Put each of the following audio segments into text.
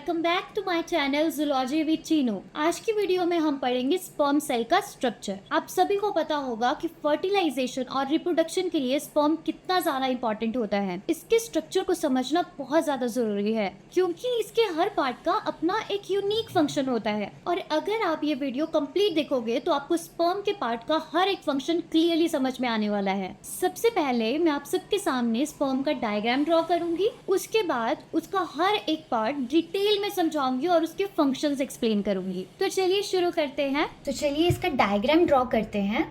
Welcome back to my channel zoology with Chinu. आज की video में हम पढ़ेंगे स्पर्म सेल का स्ट्रक्चर। आप सभी को पता होगा कि फर्टिलाइजेशन और रिप्रोडक्शन के लिए स्पर्म कितना ज्यादा इंपॉर्टेंट होता है। इसके स्ट्रक्चर को समझना बहुत ज्यादा जरूरी है क्योंकि इसके हर पार्ट का अपना एक यूनिक फंक्शन होता है और अगर आप ये वीडियो कंप्लीट देखोगे तो आपको स्पर्म के पार्ट का हर एक फंक्शन क्लियरली समझ में आने वाला है। सबसे पहले मैं आप सबके सामने स्पर्म का डायग्राम ड्रॉ करूंगी, उसके बाद उसका हर एक पार्ट डिटेल में समझाऊंगी और उसके फंक्शंस एक्सप्लेन करूंगी। तो चलिए शुरू करते हैं। तो चलिए इसका डायग्राम ड्रॉ करते हैं।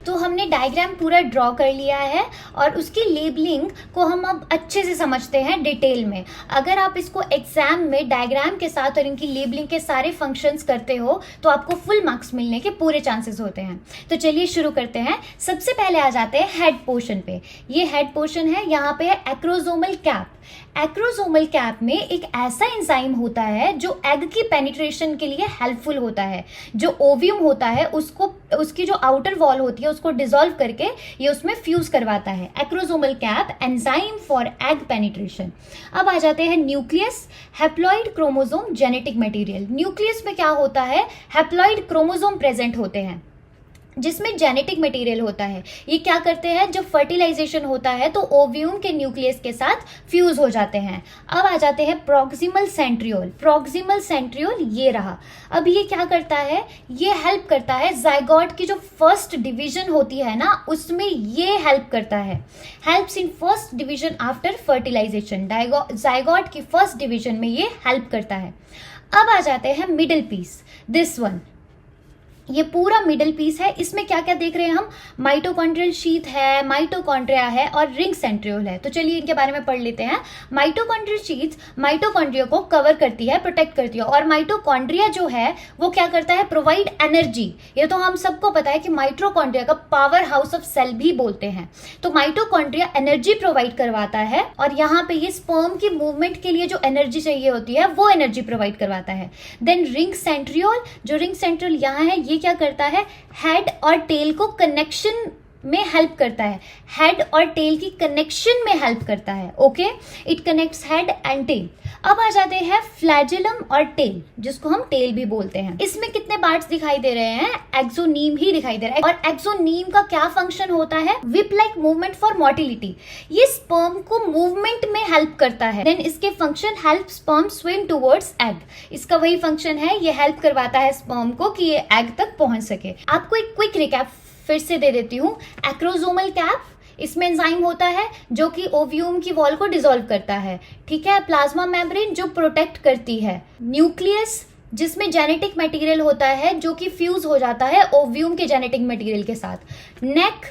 तो हमने डायग्राम पूरा ड्रॉ कर लिया है और उसकी लेबलिंग को हम अब अच्छे से समझते हैं डिटेल में। अगर आप इसको एग्जाम में डायग्राम के साथ और इनकी लेबलिंग के सारे फंक्शंस करते हो तो आपको फुल मार्क्स मिलने के पूरे चांसेस होते हैं। तो चलिए शुरू करते हैं। सबसे पहले आ जाते हैं हेड पोर्शन पे। ये हेड पोर्शन है, यहाँ पे है एक्रोसोमल कैप। एक्रोसोमल कैप में एक ऐसा एंजाइम होता है जो एग की पेनिट्रेशन के लिए हेल्पफुल होता है। जो ओव्यूम होता है उसको, उसकी जो आउटर वॉल होती है उसको डिसॉल्व करके ये उसमें फ्यूज करवाता है। Acrosomal cap enzyme for egg penetration. अब आ जाते हैं nucleus, haploid chromosome, genetic material. Nucleus में क्या होता है, हैप्लॉइड क्रोमोसोम प्रेजेंट होते हैं जिसमें जेनेटिक मटेरियल होता है। ये क्या करते हैं, जब फर्टिलाइजेशन होता है तो ओव्यूम के न्यूक्लियस के साथ फ्यूज हो जाते हैं। अब आ जाते हैं प्रॉक्सिमल सेंट्रियोल। प्रॉक्सिमल सेंट्रियोल ये रहा। अब ये क्या करता है, ये हेल्प करता है जाइगोट की जो फर्स्ट डिवीजन होती है ना, उसमें ये हेल्प करता है। Helps in first division after fertilization. Zygote की फर्स्ट डिवीजन में ये हेल्प करता है। अब आ जाते हैं मिडिल पीस, दिस वन। ये पूरा मिडिल पीस है। इसमें क्या क्या देख रहे हैं हम, माइटोकॉन्ड्रियल शीथ है, माइटोकॉन्ड्रिया है और रिंग सेंट्रियोल है। तो चलिए इनके बारे में पढ़ लेते हैं। माइटोकॉन्ड्रियल शीथ माइटोकॉन्ड्रिया को कवर करती है, प्रोटेक्ट करती है। और माइटोकॉन्ड्रिया जो है वो क्या करता है, प्रोवाइड एनर्जी। ये तो हम सबको पता है कि माइटोकॉन्ड्रिया का पावर हाउस ऑफ सेल भी बोलते हैं। तो माइटोकॉन्ड्रिया एनर्जी प्रोवाइड करवाता है और यहाँ पे ये स्पर्म की मूवमेंट के लिए जो एनर्जी चाहिए होती है वो एनर्जी प्रोवाइड करवाता है। देन रिंग सेंट्रियोल, जो रिंग सेंट्रियोल यहाँ है, ये क्या करता है, हेड और टेल को कनेक्शन में हेल्प करता है। हेड और टेल की कनेक्शन में हेल्प करता है। Okay, it connects head and tail. अब आ जाते हैं फ्लैजिलम और टेल, जिसको हम टेल भी बोलते हैं। इसमें कितने पार्ट्स दिखाई दे रहे हैं, एक्सोनीम ही दिखाई दे रहा है। और एक्सोनीम का क्या फंक्शन होता है, whip like movement for motility. ये स्पर्म को मूवमेंट में हेल्प करता है। देन इसके function help sperm swim towards egg. इसका वही फंक्शन है, ये हेल्प करवाता है स्पर्म को कि ये एग तक पहुंच सके। आपको एक क्विक रिकैप फिर से दे देती हूँ। एक्रोसोमल कैप, इसमें एंजाइम होता है जो कि ओव्यूम की वॉल को डिसॉल्व करता है। ठीक है। प्लाज्मा मेम्ब्रेन जो प्रोटेक्ट करती है। न्यूक्लियस जिसमें जेनेटिक मटेरियल होता है जो कि फ्यूज हो जाता है ओव्यूम के जेनेटिक मटेरियल के साथ। नेक,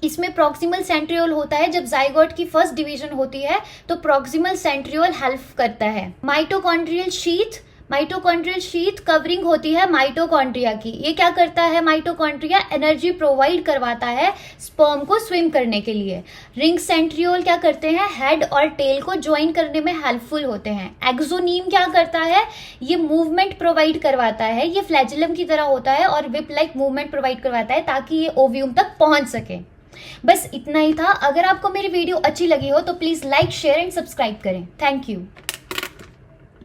इसमें प्रॉक्सिमल सेंट्रियोल होता है। जब जाइगोट की फर्स्ट डिवीजन होती है तो प्रॉक्सिमल सेंट्रियोल हेल्प करता है। Mitochondrial sheath, mitochondrial sheath covering होती है माइटोकॉन्ड्रिया की। ये क्या करता है, माइटोकॉन्ड्रिया एनर्जी प्रोवाइड करवाता है स्पर्म को स्विम करने के लिए। रिंग सेंट्रियोल क्या करते हैं, हेड और टेल को ज्वाइन करने में हेल्पफुल होते हैं। एक्सोनीम क्या करता है, ये मूवमेंट प्रोवाइड करवाता है। ये फ्लैजिलम की तरह होता है और विप लाइक मूवमेंट प्रोवाइड करवाता है ताकि ये ओव्यूम तक पहुंच सके। बस इतना ही था। अगर आपको मेरी वीडियो अच्छी लगी हो तो please like, share and subscribe करें। Thank you.